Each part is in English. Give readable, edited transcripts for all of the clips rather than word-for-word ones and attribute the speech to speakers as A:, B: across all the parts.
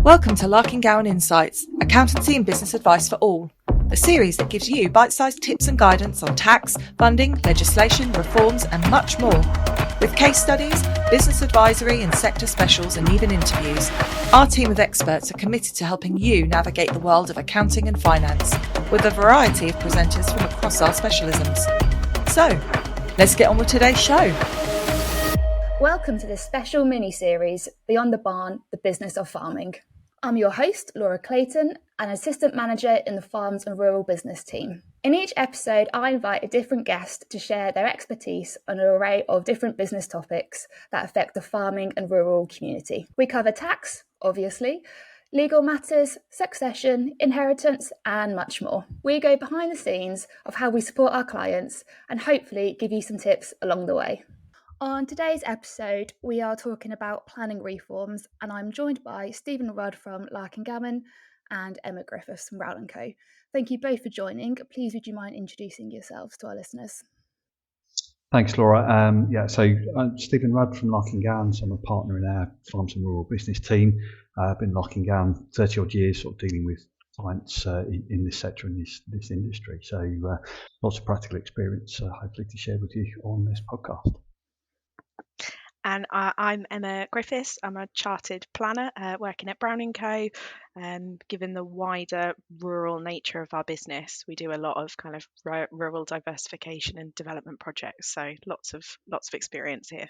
A: Welcome to Larkin-Gowan Insights, accountancy and business advice for all, a series that gives you bite-sized tips and guidance on tax, funding, legislation, reforms and much more. With case studies, business advisory and sector specials and even interviews, our team of experts are committed to helping you navigate the world of accounting and finance with a variety of presenters from across our specialisms. So, let's get on with today's show.
B: Welcome to this special mini-series, Beyond the Barn, the Business of Farming. I'm your host, Laura Clayton, an assistant manager in the Farms and Rural Business team. In each episode, I invite a different guest to share their expertise on an array of different business topics that affect the farming and rural community. We cover tax, obviously, legal matters, succession, inheritance, and much more. We go behind the scenes of how we support our clients and hopefully give you some tips along the way. On today's episode, we are talking about planning reforms, and I'm joined by Stephen Rudd from Larkin-Gowan and Emma Griffiths from Brown&Co. Thank you both for joining. Please, would you mind introducing yourselves to our listeners?
C: Thanks, Laura. So I'm Stephen Rudd from Larkin-Gowan. So I'm a partner in our Farms and Rural Business team. I've been Larkin-Gowan 30 odd years, sort of dealing with clients in this sector and this industry. So lots of practical experience, hopefully, to share with you on this podcast.
D: And I'm Emma Griffiths. I'm a chartered planner working at Brown&Co. Given the wider rural nature of our business, we do a lot of kind of rural diversification and development projects. So lots of experience here.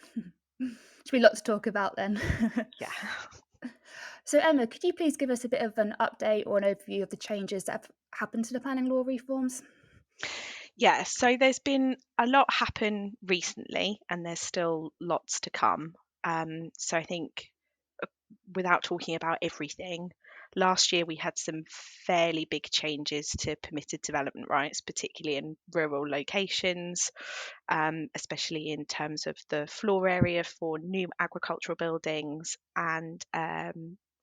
B: Should be a lot to talk about then.
D: Yeah.
B: So Emma, could you please give us a bit of an update or an overview of the changes that have happened to the planning law reforms?
D: Yeah, so there's been a lot happen recently, and there's still lots to come. So I think, without talking about everything, last year we had some fairly big changes to permitted development rights, particularly in rural locations, especially in terms of the floor area for new agricultural buildings and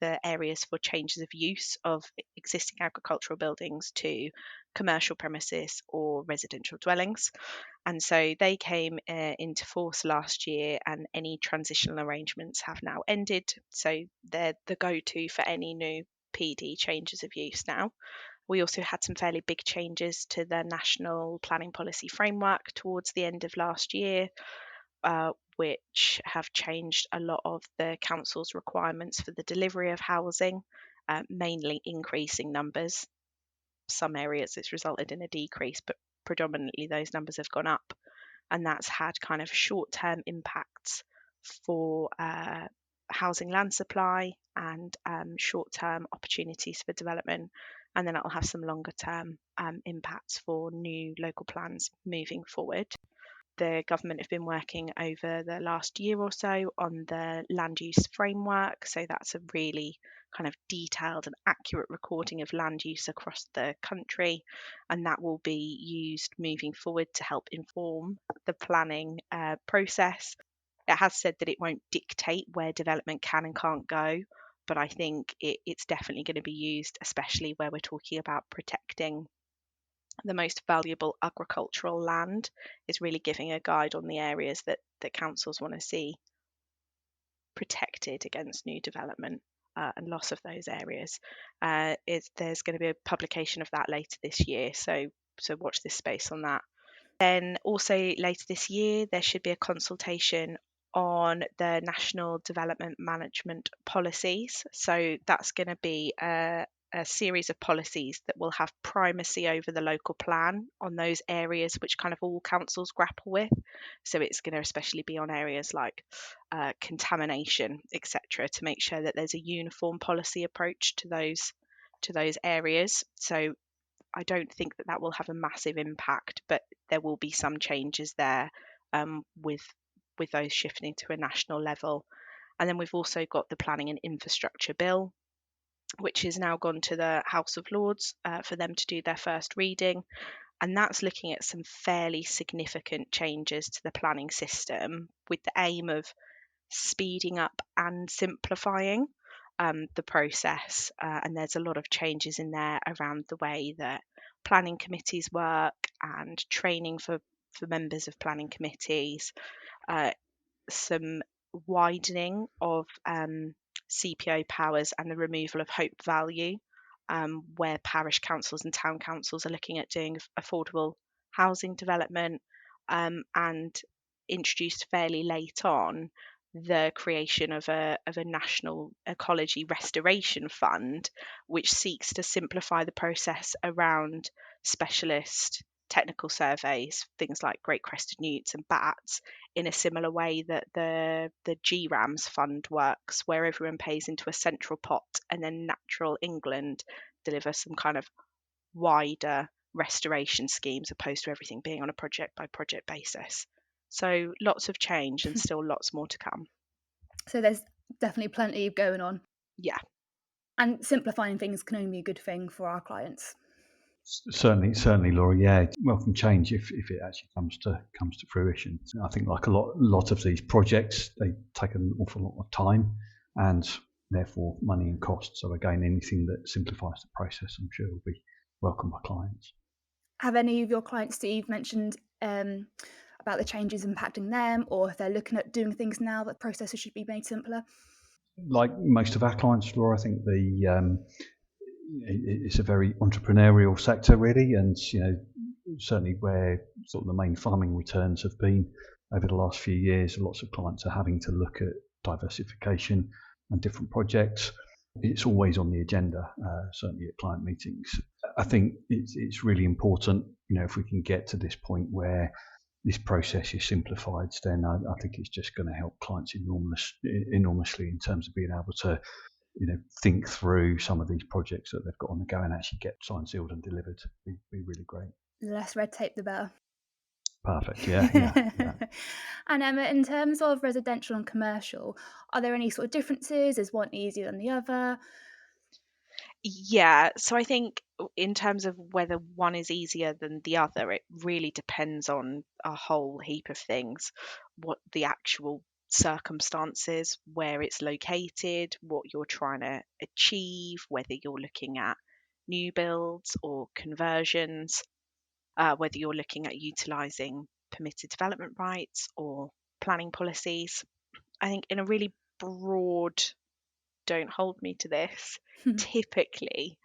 D: the areas for changes of use of existing agricultural buildings to commercial premises or residential dwellings. And so they came into force last year, and any transitional arrangements have now ended. So they're the go-to for any new PD changes of use now. We also had some fairly big changes to the National Planning Policy Framework towards the end of last year, which have changed a lot of the council's requirements for the delivery of housing, mainly increasing numbers. Some areas it's resulted in a decrease, but predominantly those numbers have gone up, and that's had kind of short-term impacts for housing land supply and short-term opportunities for development, and then it'll have some longer-term impacts for new local plans moving forward. The government have been working over the last year or so on the land use framework, so that's a really kind of detailed and accurate recording of land use across the country, and that will be used moving forward to help inform the planning process. It has said that it won't dictate where development can and can't go, but I think it's definitely going to be used, especially where we're talking about protecting the most valuable agricultural land. Is really giving a guide on the areas that councils want to see protected against new development and loss of those areas. There's going to be a publication of that later this year, so watch this space on that. Then also later this year there should be a consultation on the National Development Management Policies. So that's going to be a series of policies that will have primacy over the local plan on those areas which kind of all councils grapple with. So it's going to especially be on areas like contamination, etc., to make sure that there's a uniform policy approach to those areas. So I don't think that will have a massive impact, but there will be some changes there with those shifting to a national level. And then we've also got the Planning and Infrastructure Bill, which has now gone to the House of Lords for them to do their first reading. And that's looking at some fairly significant changes to the planning system with the aim of speeding up and simplifying the process. And there's a lot of changes in there around the way that planning committees work and training for members of planning committees, some widening of CPO powers and the removal of hope value, where parish councils and town councils are looking at doing affordable housing development, and introduced fairly late on the creation of a national ecology restoration fund, which seeks to simplify the process around specialist technical surveys, things like great crested newts and bats, in a similar way that the GRAMS fund works, where everyone pays into a central pot and then Natural England deliver some kind of wider restoration schemes, opposed to everything being on a project by project basis. So lots of change and still lots more to come.
B: So there's definitely plenty going on.
D: Yeah.
B: And simplifying things can only be a good thing for our clients.
C: Certainly, Laura. Yeah, welcome change if it actually comes to fruition. I think like a lot of these projects, they take an awful lot of time and therefore money and cost. So again, anything that simplifies the process, I'm sure will be welcome by clients.
B: Have any of your clients, Steve, mentioned about the changes impacting them, or if they're looking at doing things now that processes should be made simpler?
C: Like most of our clients, Laura, I think it's a very entrepreneurial sector really, and certainly where sort of the main farming returns have been over the last few years, lots of clients are having to look at diversification and different projects. It's always on the agenda, certainly at client meetings. I think it's really important, if we can get to this point where this process is simplified, then I think it's just going to help clients enormously in terms of being able to think through some of these projects that they've got on the go and actually get signed, sealed and delivered. Be really great.
B: The less red tape, the better.
C: Perfect. Yeah.
B: And Emma, in terms of residential and commercial, are there any sort of differences? Is one easier than the other?
D: Yeah, so I think in terms of whether one is easier than the other, it really depends on a whole heap of things. What the actual circumstances, where it's located, what you're trying to achieve, whether you're looking at new builds or conversions, whether you're looking at utilising permitted development rights or planning policies. I think in a really broad, don't hold me to this, typically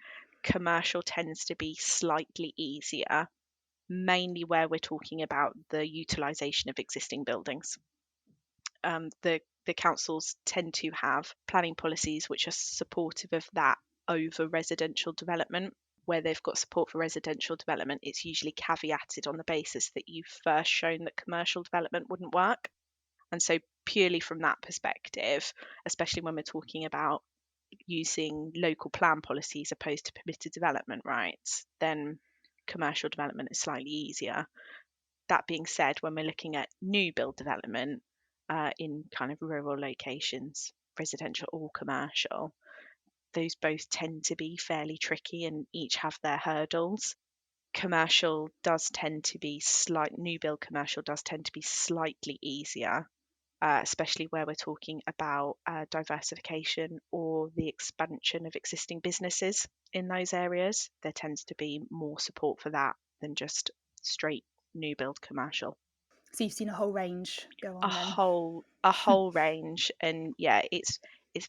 D: commercial tends to be slightly easier, mainly where we're talking about the utilisation of existing buildings. The councils tend to have planning policies which are supportive of that over residential development. Where they've got support for residential development, it's usually caveated on the basis that you've first shown that commercial development wouldn't work. And so purely from that perspective, especially when we're talking about using local plan policies opposed to permitted development rights, then commercial development is slightly easier. That being said, when we're looking at new build development in kind of rural locations, residential or commercial, those both tend to be fairly tricky and each have their hurdles. Commercial does tend to be new build commercial does tend to be slightly easier, especially where we're talking about diversification or the expansion of existing businesses in those areas. There tends to be more support for that than just straight new build commercial.
B: So you've seen a whole range go on then.
D: A whole range, and yeah, it's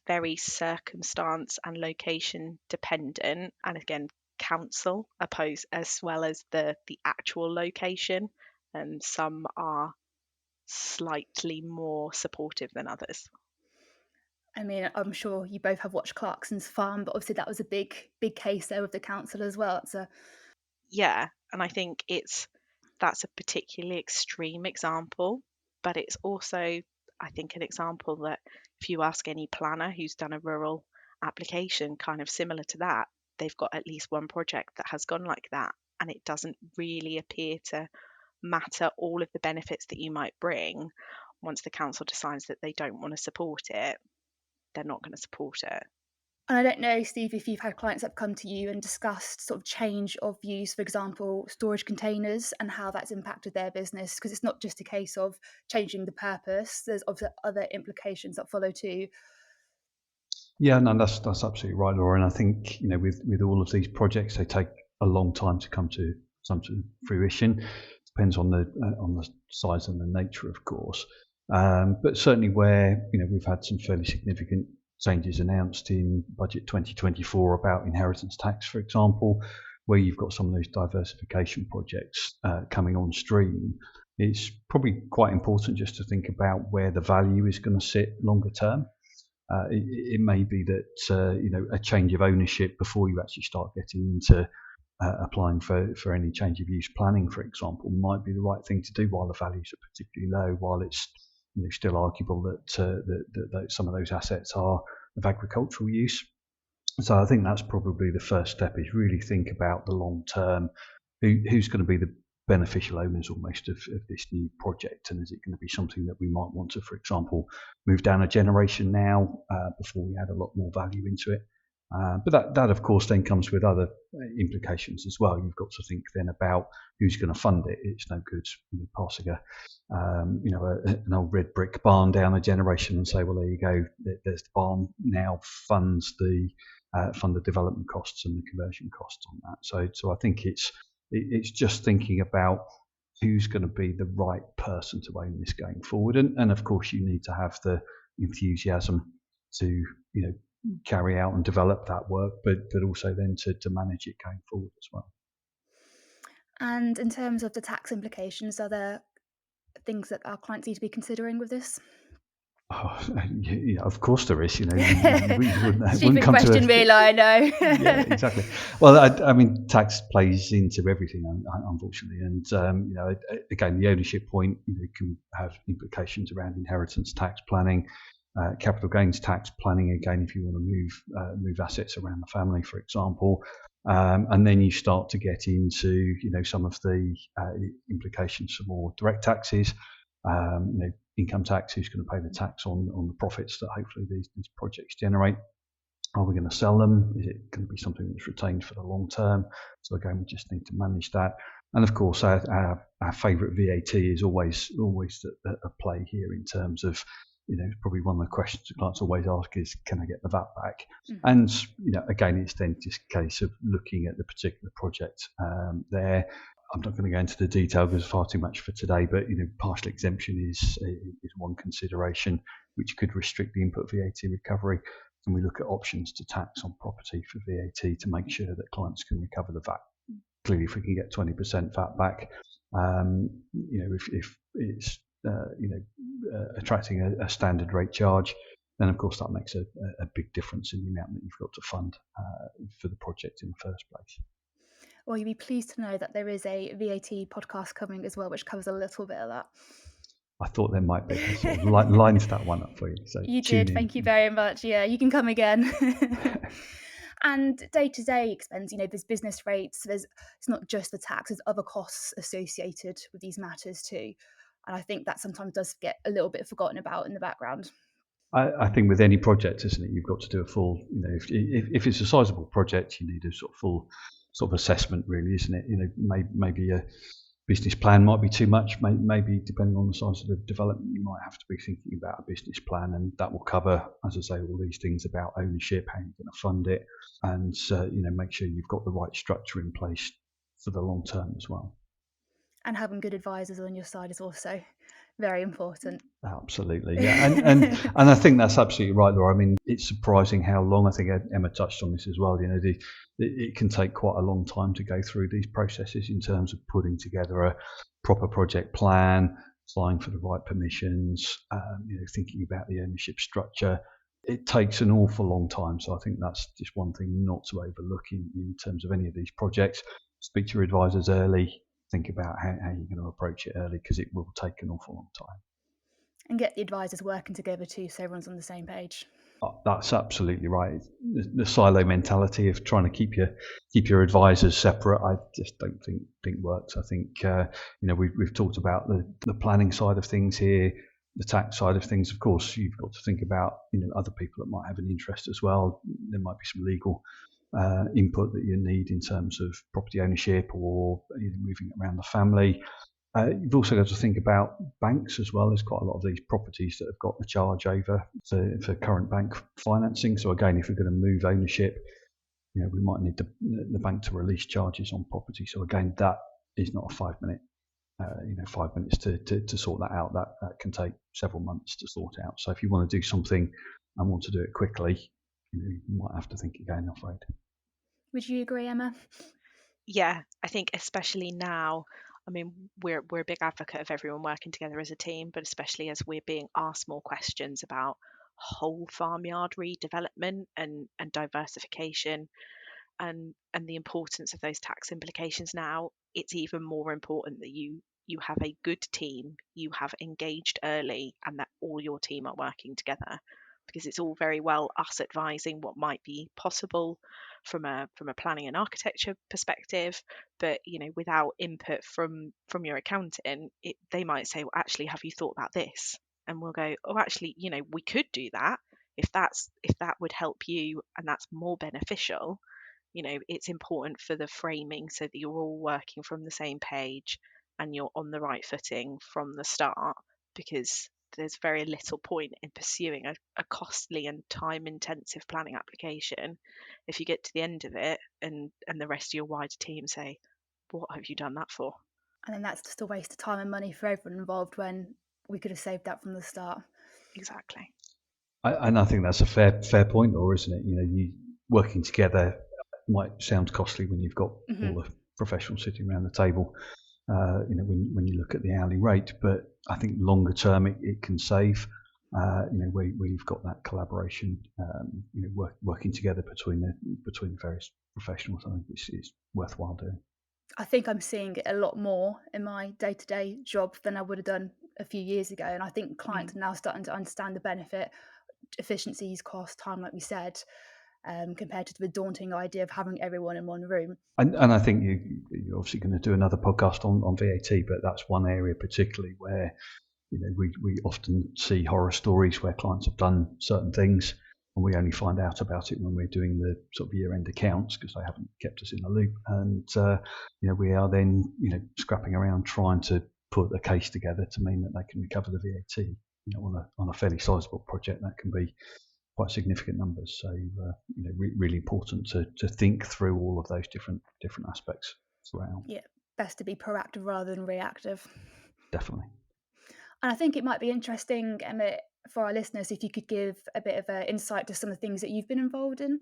D: very circumstance and location dependent, and again council as well as the actual location, and some are slightly more supportive than others.
B: I mean, I'm sure you both have watched Clarkson's Farm, but obviously that was a big case there with the council as well.
D: Yeah, and I think that's a particularly extreme example, but it's also, I think, an example that if you ask any planner who's done a rural application kind of similar to that, they've got at least one project that has gone like that, and it doesn't really appear to matter all of the benefits that you might bring. Once the council decides that they don't want to support it, they're not going to support it.
B: And I don't know, Steve, if you've had clients that have come to you and discussed sort of change of use, for example, storage containers and how that's impacted their business, because it's not just a case of changing the purpose. There's obviously other implications that follow too.
C: Yeah, no, that's absolutely right, Laura. And I think with all of these projects, they take a long time to come to fruition. Depends on the size and the nature, of course. But certainly where we've had some fairly significant changes announced in Budget 2024 about inheritance tax, for example, where you've got some of those diversification projects coming on stream, it's probably quite important just to think about where the value is going to sit longer term. It may be that a change of ownership before you actually start getting into applying for any change of use planning, for example, might be the right thing to do while the values are particularly low, while it's still arguable that some of those assets are of agricultural use. So I think that's probably the first step, is really think about the long term, who's going to be the beneficial owners almost of this new project, and is it going to be something that we might want to, for example, move down a generation now before we add a lot more value into it. But that of course then comes with other implications as well. You've got to think then about who's going to fund it. It's no good passing an old red brick barn down a generation and say, well, there you go, there's the barn, now fund the development costs and the conversion costs on that. So I think it's just thinking about who's going to be the right person to own this going forward, and of course you need to have the enthusiasm to carry out and develop that work, but also then to manage it going forward as well.
B: And in terms of the tax implications, are there things that our clients need to be considering with this?
C: Oh, yeah, of course there is.
B: Stupid question, really, I know.
C: Yeah, exactly. Well, I mean, tax plays into everything, unfortunately, and again, the ownership point can have implications around inheritance tax planning, capital gains tax planning. Again, if you want to move assets around the family, for example, and then you start to get into some of the implications for more direct taxes. Income tax, who's going to pay the tax on the profits that hopefully these projects generate? Are we going to sell them? Is it going to be something that's retained for the long term? So again, we just need to manage that. And of course, our favourite VAT is always at play here, in terms of probably one of the questions that clients always ask is, can I get the VAT back? Mm-hmm. And again, it's then just a case of looking at the particular project there. I'm not going to go into the detail because it's far too much for today, but partial exemption is one consideration which could restrict the input VAT recovery. And we look at options to tax on property for VAT to make sure that clients can recover the VAT. Clearly, if we can get 20% VAT back, if it's attracting a standard rate charge, then of course that makes a big difference in the amount that you've got to fund for the project in the first place.
B: Well, you'll be pleased to know that there is a VAT podcast coming as well, which covers a little bit of that.
C: I thought there might be. I sort of lined that one up for you. So
B: you did. Thank you very much. Yeah, you can come again. And day-to-day expense, there's business rates. It's not just the tax, there's other costs associated with these matters too. And I think that sometimes does get a little bit forgotten about in the background.
C: I think with any project, isn't it, you've got to do a full, if it's a sizable project, you need a sort of full sort of assessment, really, isn't it? Maybe a business plan might be too much. Maybe depending on the size of the development, you might have to be thinking about a business plan, and that will cover, as I say, all these things about ownership, how you're going to fund it, and make sure you've got the right structure in place for the long term as well.
B: And having good advisors on your side is also very important.
C: Absolutely, yeah, and I think that's absolutely right, Laura. I mean, it's surprising how long. I think Emma touched on this as well. It can take quite a long time to go through these processes in terms of putting together a proper project plan, applying for the right permissions, thinking about the ownership structure. It takes an awful long time. So I think that's just one thing not to overlook in terms of any of these projects. Speak to your advisors early. Think about how you're going to approach it early, because it will take an awful long time.
B: And get the advisors working together too, so everyone's on the same page.
C: That's absolutely right. The silo mentality of trying to keep your advisors separate, I just don't think works. I think we've talked about the planning side of things here, the tax side of things. Of course, you've got to think about other people that might have an interest as well. There might be some legal input that you need in terms of property ownership or moving it around the family. You've also got to think about banks as well. There's quite a lot of these properties that have got the charge over for current bank financing. So again, if we're going to move ownership, we might need the bank to release charges on property. So again, that is not a 5 minute, 5 minutes to sort that out. That can take several months to sort out. So if you want to do something and want to do it quickly, you might have to think again, I'm afraid.
B: Would you agree, Emma?
D: Yeah, I think especially now, I mean, we're a big advocate of everyone working together as a team, but especially as we're being asked more questions about whole farmyard redevelopment and diversification and the importance of those tax implications now, it's even more important that you have a good team, you have engaged early, and that all your team are working together. Because it's all very well us advising what might be possible from a planning and architecture perspective, but without input from your accountant, they might say, well, actually, have you thought about this? And we'll go, oh, actually, we could do that if that would help you and that's more beneficial. It's important for the framing so that you're all working from the same page and you're on the right footing from the start, because there's very little point in pursuing a costly and time intensive planning application if you get to the end of it and the rest of your wider team say, what have you done that for?
B: And then that's just a waste of time and money for everyone involved when we could have saved that from the start.
D: Exactly.
C: And I think that's a fair point, or isn't it? You working together might sound costly when you've got all the professionals sitting around the table. When you look at the hourly rate, but I think longer term it can save. Where you've got that collaboration, working together between the various professionals. I think it's worthwhile doing.
B: I think I'm seeing it a lot more in my day-to-day job than I would have done a few years ago, and I think clients are now starting to understand the benefit, efficiencies, cost, time, like we said, compared to the daunting idea of having everyone in one room.
C: And I think you're obviously going to do another podcast on VAT, but that's one area particularly where we often see horror stories where clients have done certain things and we only find out about it when we're doing the sort of year-end accounts because they haven't kept us in the loop. And we are then scrapping around trying to put a case together to mean that they can recover the VAT. On a fairly sizable project, that can be quite significant numbers. So really important to think through all of those different aspects throughout.
B: Yeah, best to be proactive rather than reactive.
C: Definitely.
B: And I think it might be interesting, Emma, for our listeners, if you could give a bit of an insight to some of the things that you've been involved in.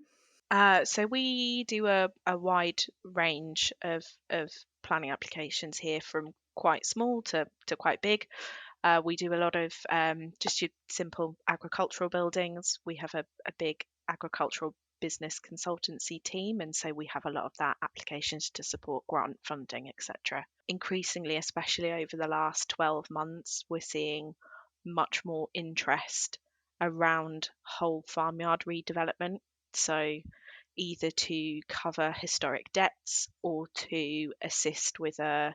D: So we do a wide range of planning applications here, from quite small to quite big. We do a lot of just your simple agricultural buildings. We have a big agricultural business consultancy team, and so we have a lot of that applications to support grant funding, etc. Increasingly, especially over the last 12 months, we're seeing much more interest around whole farmyard redevelopment. So either to cover historic debts or to assist with a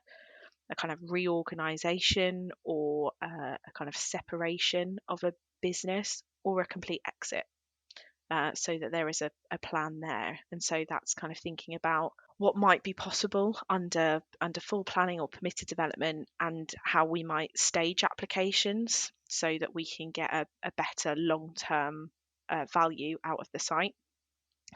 D: kind of reorganization or a kind of separation of a business or a complete exit, so that there is a plan there. And so that's kind of thinking about what might be possible under full planning or permitted development and how we might stage applications so that we can get a better long-term value out of the site.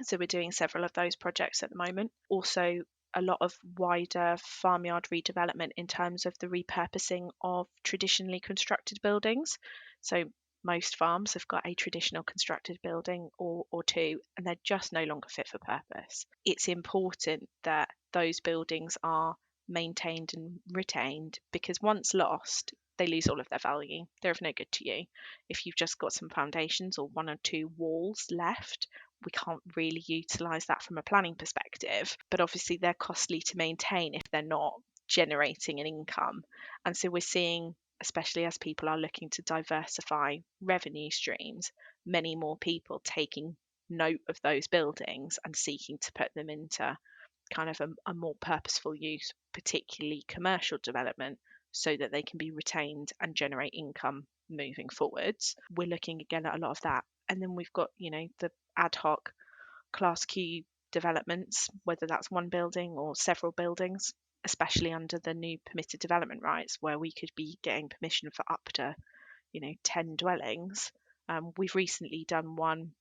D: So we're doing several of those projects at the moment. Also, a lot of wider farmyard redevelopment in terms of the repurposing of traditionally constructed buildings. So most farms have got a traditional constructed building or two, and they're just no longer fit for purpose. It's important that those buildings are maintained and retained, because once lost, they lose all of their value. They're of no good to you. If you've just got some foundations or one or two walls left, we can't really utilise that from a planning perspective, but obviously they're costly to maintain if they're not generating an income. And so we're seeing, especially as people are looking to diversify revenue streams, many more people taking note of those buildings and seeking to put them into kind of a more purposeful use, particularly commercial development, so that they can be retained and generate income moving forwards. We're looking again at a lot of that. And then we've got, the ad hoc Class Q developments, whether that's one building or several buildings, especially under the new permitted development rights, where we could be getting permission for up to 10 dwellings. We've recently done one.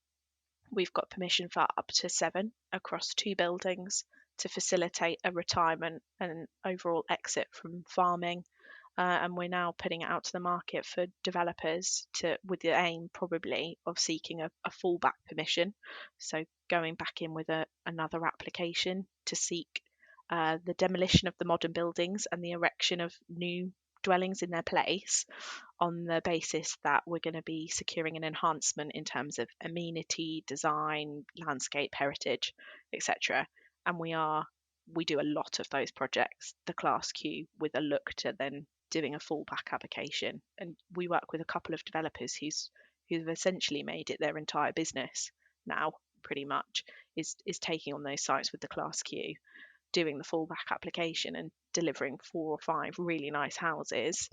D: We've got permission for up to 7 across 2 buildings to facilitate a retirement and overall exit from farming and we're now putting it out to the market for developers with the aim probably of seeking a fallback permission. So going back in with another application to seek the demolition of the modern buildings and the erection of new dwellings in their place, on the basis that we're going to be securing an enhancement in terms of amenity, design, landscape, heritage, etc. And we do a lot of those projects, the Class Q, with a look to then doing a fallback application. And we work with a couple of developers who've essentially made it their entire business now, pretty much, is taking on those sites with the Class Q, doing the fallback application and delivering 4 or 5 really nice houses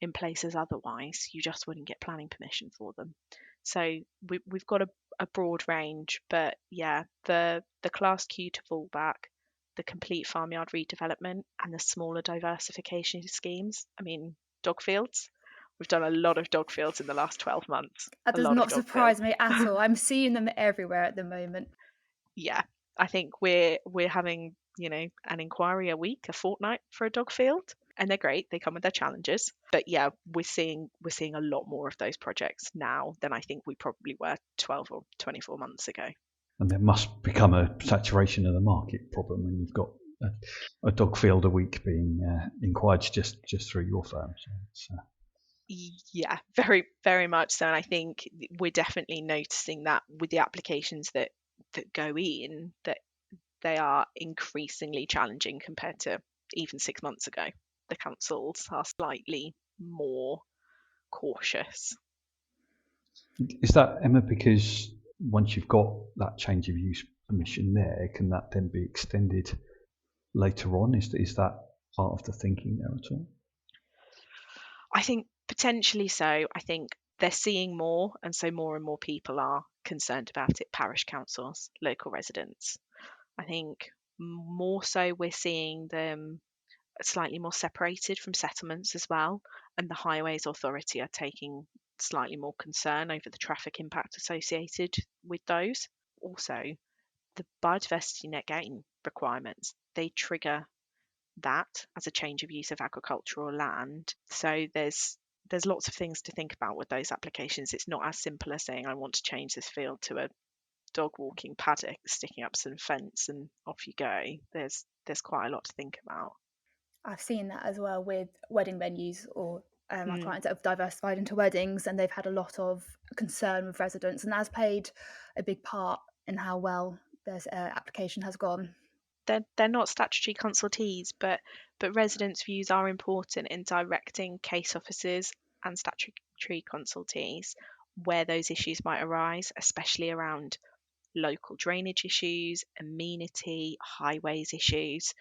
D: in places otherwise you just wouldn't get planning permission for them. So we've got a broad range, but yeah, the Class Q to fallback, the complete farmyard redevelopment, and the smaller diversification schemes. I mean, dog fields. We've done a lot of dog fields in the last 12 months.
B: That does not surprise me at all. I'm seeing them everywhere at the moment.
D: Yeah, I think we're having, an inquiry a week, a fortnight for a dog field, and they're great. They come with their challenges, but yeah, we're seeing a lot more of those projects now than I think we probably were 12 or 24 months ago.
C: And there must become a saturation of the market problem when you've got a dog field a week being inquired just through your firm. So
D: yeah, very, very much so. And I think we're definitely noticing that with the applications that go in, that they are increasingly challenging compared to even 6 months ago. The councils are slightly more cautious.
C: Is that, Emma, because once you've got that change of use permission there, can that then be extended later on? Is that part of the thinking there at all?
D: I think potentially so. I think they're seeing more, and so more and more people are concerned about it. Parish councils, local residents. I think more so we're seeing them slightly more separated from settlements as well, and the Highways Authority are taking slightly more concern over the traffic impact associated with those. Also, the biodiversity net gain requirements, they trigger that as a change of use of agricultural land. So there's lots of things to think about with those applications. It's not as simple as saying I want to change this field to a dog walking paddock, sticking up some fence and off you go. There's quite a lot to think about.
B: I've seen that as well with wedding venues, or our clients that have diversified into weddings, and they've had a lot of concern with residents, and that's played a big part in how well their application has gone.
D: They're not statutory consultees, but residents' views are important in directing case officers and statutory consultees where those issues might arise, especially around local drainage issues, amenity, highways issues.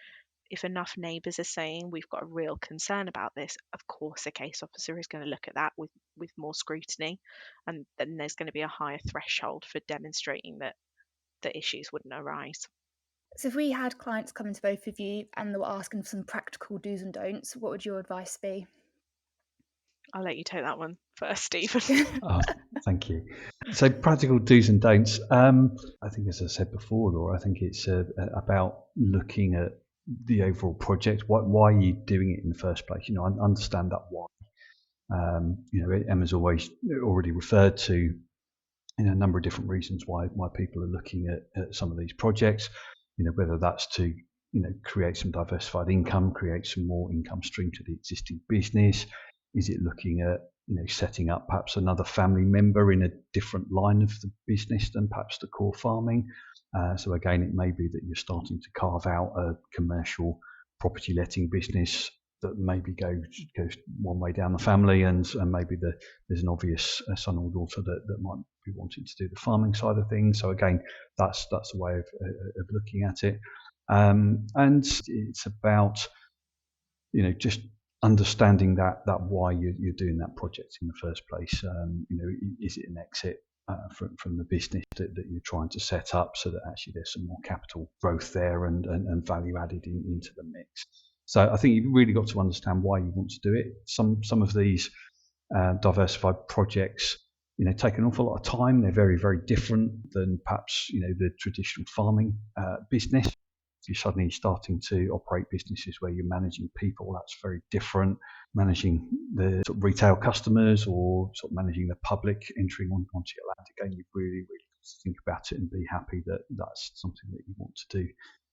D: If enough neighbours are saying we've got a real concern about this, of course a case officer is going to look at that with more scrutiny, and then there's going to be a higher threshold for demonstrating that the issues wouldn't arise.
B: So if we had clients coming to both of you and they were asking for some practical do's and don'ts, what would your advice be?
D: I'll let you take that one first, Stephen.
C: Thank you. So practical do's and don'ts. I think, as I said before, Laura, I think it's about looking at the overall project. Why are you doing it in the first place? I understand that why. Emma's already referred to a number of different reasons why people are looking at some of these projects. Whether that's to create some diversified income, create some more income stream to the existing business. Is it looking at setting up perhaps another family member in a different line of the business than perhaps the core farming? So again, it may be that you're starting to carve out a commercial property letting business that maybe goes one way down the family, and maybe there's an obvious son or daughter that might be wanting to do the farming side of things. So again, that's a way of looking at it, and it's about just understanding that why you're doing that project in the first place. Is it an exit from the business that you're trying to set up, so that actually there's some more capital growth there and value added into the mix. So I think you've really got to understand why you want to do it. Some of these diversified projects take an awful lot of time. They're very, very different than perhaps the traditional farming business. you're suddenly starting to operate businesses where you're managing people, that's very different. Managing the sort of retail customers or sort of managing the public entering onto your land, again, you really think about it and be happy that that's something that you want to do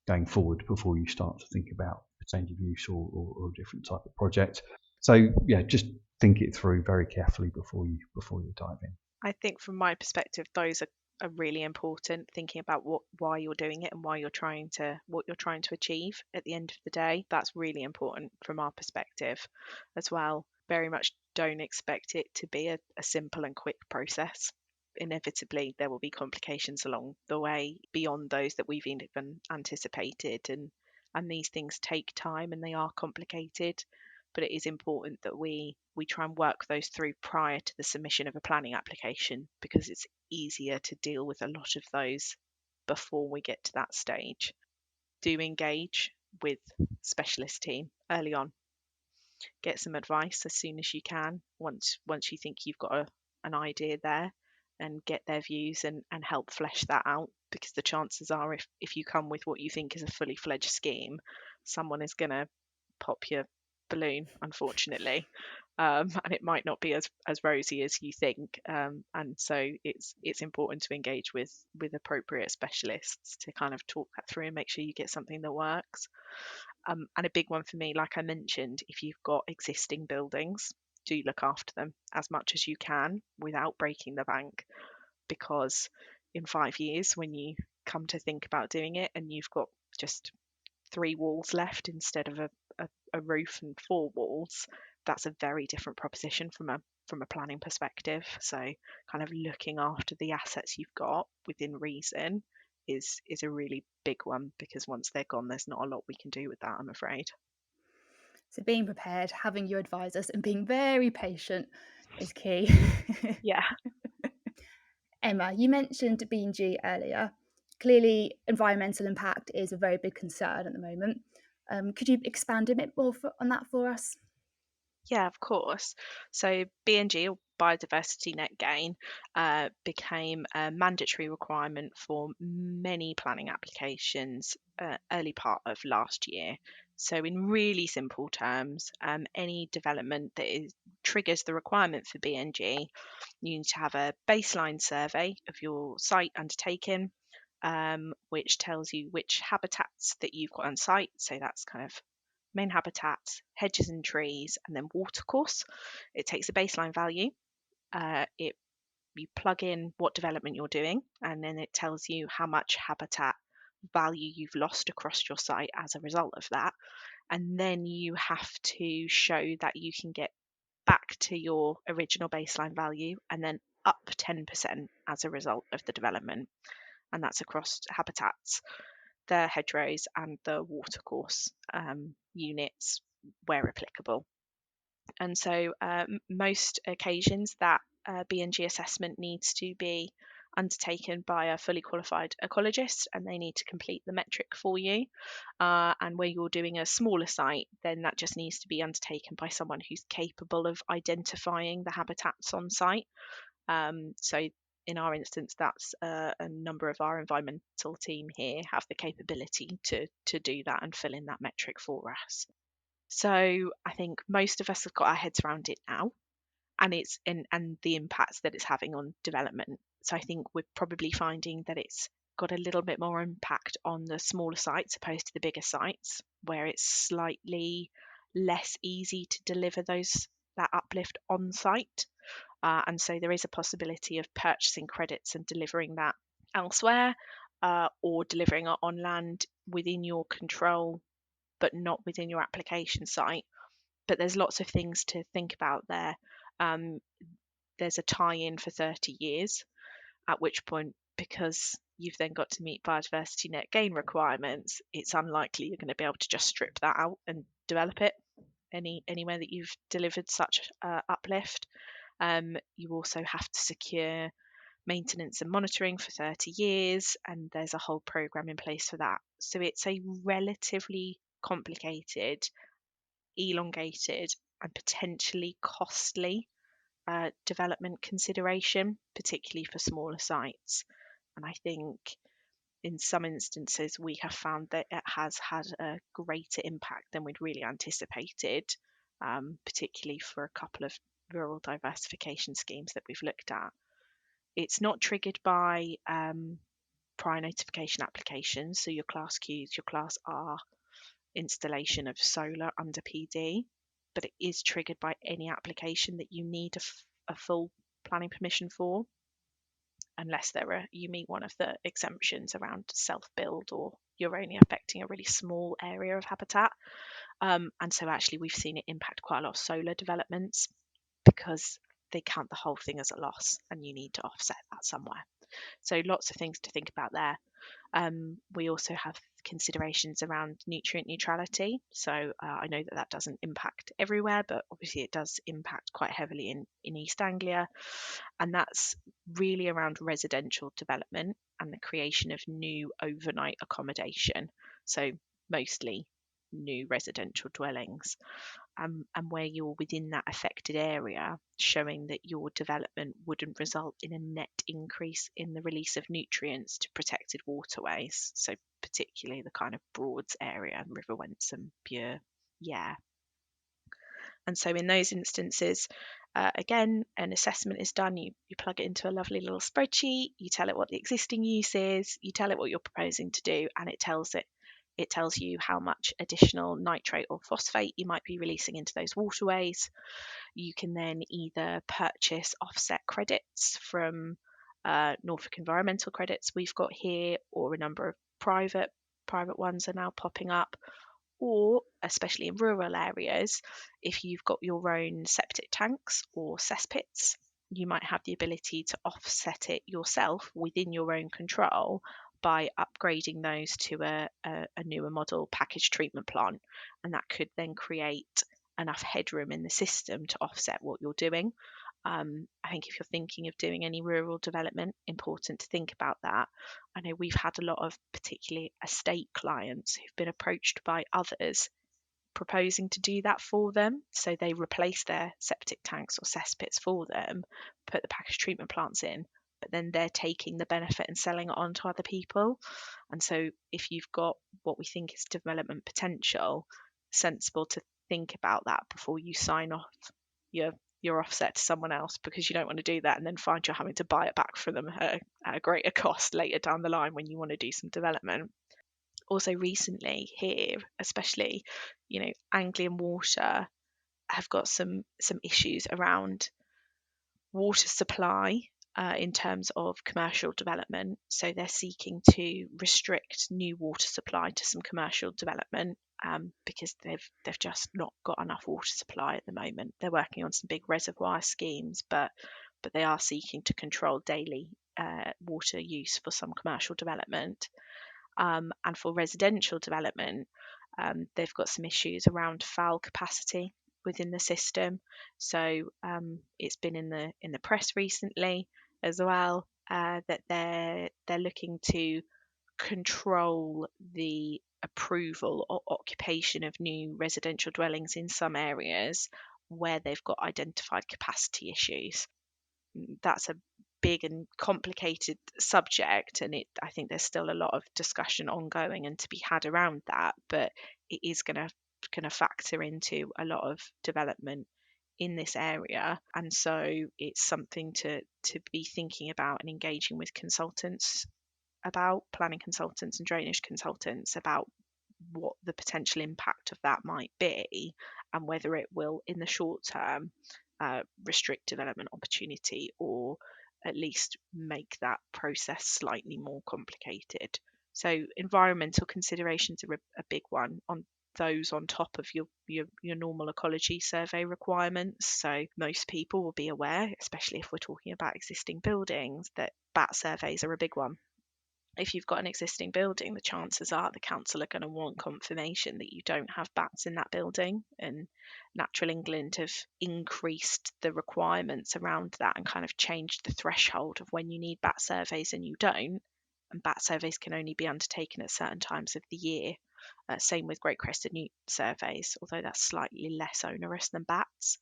C: going forward before you start to think about a change of use or a different type of project. So yeah, just think it through very carefully before you dive in.
D: I think from my perspective, those are really important, thinking about why you're doing it and what you're trying to achieve at the end of the day. That's really important from our perspective as well. Very much don't expect it to be a simple and quick process. Inevitably there will be complications along the way beyond those that we've even anticipated, and these things take time and they are complicated, but it is important that we try and work those through prior to the submission of a planning application, because it's easier to deal with a lot of those before we get to that stage. Do engage with specialist team early on. Get some advice as soon as you can, once you think you've got an idea there, and get their views and help flesh that out, because the chances are if you come with what you think is a fully fledged scheme, someone is going to pop your balloon, unfortunately, and it might not be as rosy as you think, and so it's important to engage with appropriate specialists to kind of talk that through and make sure you get something that works. And a big one for me, like I mentioned, if you've got existing buildings, do look after them as much as you can without breaking the bank, because in 5 years, when you come to think about doing it and you've got just 3 walls left instead of a roof and 4 walls, that's a very different proposition from a planning perspective. So kind of looking after the assets you've got within reason is a really big one, because once they're gone, there's not a lot we can do with that, I'm afraid.
B: So being prepared, having your advisors, and being very patient is key.
D: Yeah.
B: Emma, you mentioned B&G earlier. Clearly, environmental impact is a very big concern at the moment. Could you expand a bit more on that for us?
D: Yeah, of course. So B&G, or biodiversity net gain, became a mandatory requirement for many planning applications early part of last year. So in really simple terms, any development that triggers the requirement for B&G, you need to have a baseline survey of your site undertaken, which tells you which habitats that you've got on site. So that's kind of main habitats, hedges and trees, and then watercourse. It takes a baseline value. You plug in what development you're doing, and then it tells you how much habitat value you've lost across your site as a result of that. And then you have to show that you can get back to your original baseline value and then up 10% as a result of the development. And that's across habitats, the hedgerows, and the watercourse units where applicable. And so most occasions that B&G assessment needs to be undertaken by a fully qualified ecologist, and they need to complete the metric for you. And where you're doing a smaller site, then that just needs to be undertaken by someone who's capable of identifying the habitats on site. So in our instance, that's a number of our environmental team here have the capability to do that and fill in that metric for us. So I think most of us have got our heads around it now, and and the impacts that it's having on development. So I think we're probably finding that it's got a little bit more impact on the smaller sites opposed to the bigger sites, where it's slightly less easy to deliver that uplift on site. And so there is a possibility of purchasing credits and delivering that elsewhere, or delivering it on land within your control, but not within your application site. But there's lots of things to think about there. There's a tie-in for 30 years, at which point, because you've then got to meet biodiversity net gain requirements, it's unlikely you're going to be able to just strip that out and develop it anywhere that you've delivered such uplift. You also have to secure maintenance and monitoring for 30 years, and there's a whole program in place for that. So it's a relatively complicated, elongated, and potentially costly development consideration, particularly for smaller sites. And I think in some instances, we have found that it has had a greater impact than we'd really anticipated, particularly for a couple of rural diversification schemes that we've looked at. It's not triggered by prior notification applications, so your Class Qs, your Class R installation of solar under PD, but it is triggered by any application that you need a full planning permission for, unless you meet one of the exemptions around self-build or you're only affecting a really small area of habitat. And so actually we've seen it impact quite a lot of solar developments because they count the whole thing as a loss and you need to offset that somewhere. So lots of things to think about there. We also have considerations around nutrient neutrality. So I know that doesn't impact everywhere, but obviously it does impact quite heavily in East Anglia. And that's really around residential development and the creation of new overnight accommodation. So mostly new residential dwellings. And where you're within that affected area, showing that your development wouldn't result in a net increase in the release of nutrients to protected waterways, so particularly the kind of Broads area, River Wensum, Bure, yeah. And so in those instances, again, an assessment is done. You plug it into a lovely little spreadsheet, you tell it what the existing use is, you tell it what you're proposing to do, and it tells you how much additional nitrate or phosphate you might be releasing into those waterways. You can then either purchase offset credits from Norfolk environmental credits we've got here, or a number of private ones are now popping up. Or, especially in rural areas, if you've got your own septic tanks or cesspits, you might have the ability to offset it yourself within your own control by upgrading those to a newer model package treatment plant, and that could then create enough headroom in the system to offset what you're doing. I think if you're thinking of doing any rural development, important to think about that. I know we've had a lot of particularly estate clients who've been approached by others proposing to do that for them. So they replace their septic tanks or cesspits for them, put the package treatment plants in, but then they're taking the benefit and selling it on to other people. And so if you've got what we think is development potential, sensible to think about that before you sign off your offset to someone else, because you don't want to do that and then find you're having to buy it back from them at a greater cost later down the line when you want to do some development. Also recently here, especially, Anglian Water have got some issues around water supply in terms of commercial development. So they're seeking to restrict new water supply to some commercial development because they've just not got enough water supply at the moment. They're working on some big reservoir schemes, but they are seeking to control daily water use for some commercial development. And for residential development, they've got some issues around foul capacity within the system. So it's been in the press recently as well that they're looking to control the approval or occupation of new residential dwellings in some areas where they've got identified capacity issues. That's a big and complicated subject, and I think there's still a lot of discussion ongoing and to be had around that, but it is going to factor into a lot of development in this area. And so it's something to be thinking about and engaging with consultants about, planning consultants and drainage consultants, about what the potential impact of that might be and whether it will in the short term restrict development opportunity or at least make that process slightly more complicated. So environmental considerations are a big one, on those on top of your normal ecology survey requirements. So most people will be aware, especially if we're talking about existing buildings, that bat surveys are a big one. If you've got an existing building, the chances are the council are going to want confirmation that you don't have bats in that building, and Natural England have increased the requirements around that and kind of changed the threshold of when you need bat surveys and you don't, and bat surveys can only be undertaken at certain times of the year. Same with great crested newt surveys, although that's slightly less onerous than bats.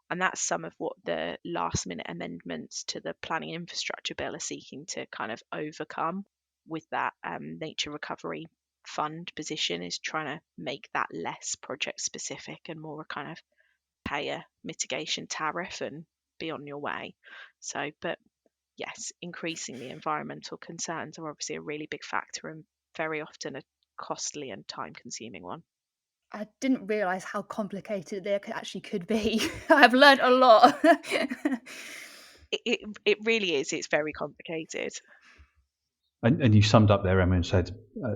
D: And that's some of what the last minute amendments to the planning infrastructure bill are seeking to kind of overcome. with that nature recovery fund position is trying to make that less project specific and more a kind of pay a mitigation tariff and be on your way. So, but yes, increasingly environmental concerns are obviously a really big factor and very often a costly and time consuming one.
B: I didn't realise how complicated they actually could be. I've learned a lot.
D: It really is. It's very complicated.
C: And you summed up there, Emma, and said,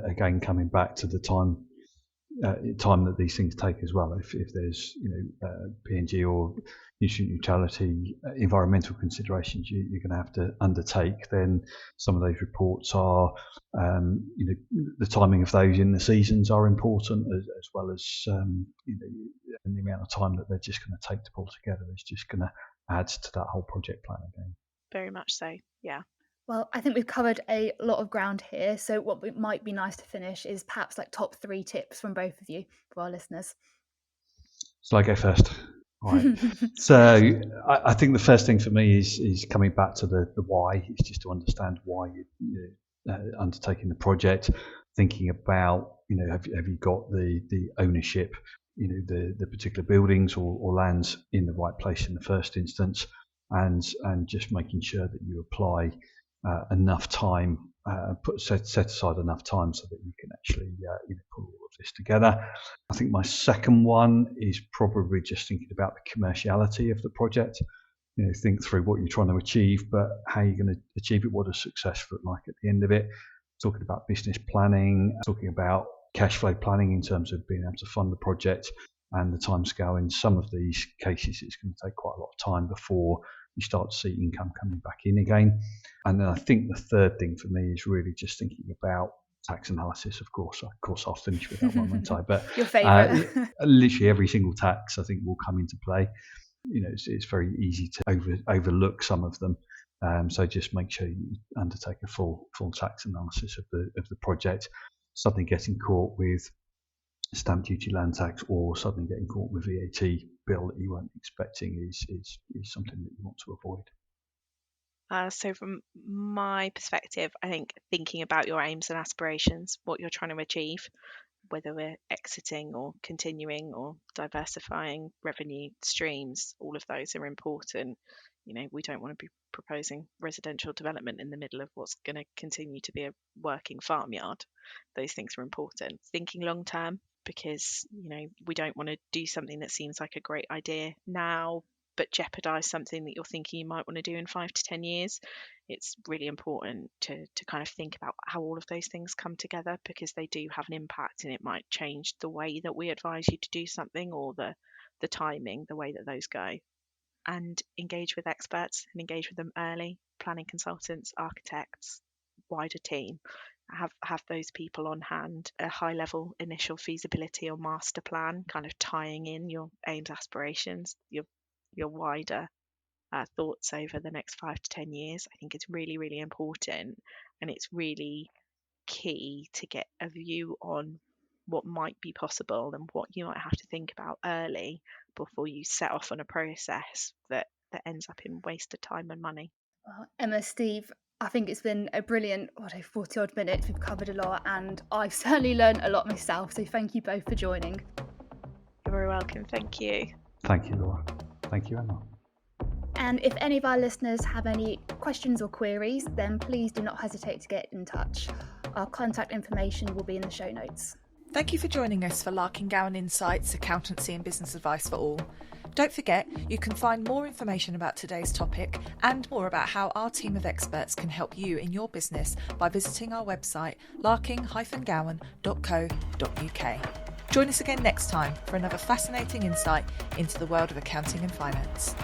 C: again, coming back to the time that these things take as well. If there's P&G or nutrient neutrality, environmental considerations you're going to have to undertake, then some of those reports are, the timing of those in the seasons are important, as well as and the amount of time that they're just going to take to pull together is just going to add to that whole project plan again.
D: Very much so, yeah.
B: Well, I think we've covered a lot of ground here. So what might be nice to finish is perhaps like top 3 tips from both of you for our listeners.
C: So I go first. Right. So I think the first thing for me is coming back to the why. It's just to understand why you're undertaking the project, thinking about, have you got the ownership, the particular buildings or lands in the right place in the first instance, and just making sure that you apply enough time, set aside enough time so that you can actually pull all of this together. I think my second one is probably just thinking about the commerciality of the project. Think through what you're trying to achieve, but how you're going to achieve it, what does success look like at the end of it. Talking about business planning, talking about cash flow planning in terms of being able to fund the project and the timescale. In some of these cases, it's going to take quite a lot of time before you start to see income coming back in again. And then I think the third thing for me is really just thinking about tax analysis. Of course, I'll finish with that one, won't I? But
B: your favourite.
C: Literally every single tax I think will come into play. It's very easy to overlook some of them. So just make sure you undertake a full tax analysis of the project. Suddenly getting caught with stamp duty, land tax, or suddenly getting caught with VAT bill that you weren't expecting is something that you want to avoid.
D: So from my perspective, I think thinking about your aims and aspirations, what you're trying to achieve, whether we're exiting or continuing or diversifying revenue streams, all of those are important. We don't want to be proposing residential development in the middle of what's going to continue to be a working farmyard. Those things are important. Thinking long term, because we don't want to do something that seems like a great idea now but jeopardize something that you're thinking you might want to do in 5 to 10 years. It's really important to kind of think about how all of those things come together, because they do have an impact, and it might change the way that we advise you to do something, or the timing, the way that those go. And engage with experts and engage with them early, planning consultants, architects, wider team. Have those people on hand, a high level initial feasibility or master plan, kind of tying in your aims, aspirations, your wider thoughts over the next 5 to 10 years. I think it's really, really important, and it's really key to get a view on what might be possible and what you might have to think about early before you set off on a process that ends up in wasted time and money.
B: Well, Emma, Steve, I think it's been a brilliant 40 odd minutes. We've covered a lot, and I've certainly learned a lot myself, so thank you both for joining.
D: You're very welcome. Thank you.
C: Thank you, Laura. Thank you, Emma.
B: And if any of our listeners have any questions or queries, then please do not hesitate to get in touch. Our contact information will be in the show notes.
A: Thank you for joining us for Larkin-Gowan Insights, Accountancy and Business Advice for All. Don't forget, you can find more information about today's topic and more about how our team of experts can help you in your business by visiting our website larkin-gowan.co.uk. Join us again next time for another fascinating insight into the world of accounting and finance.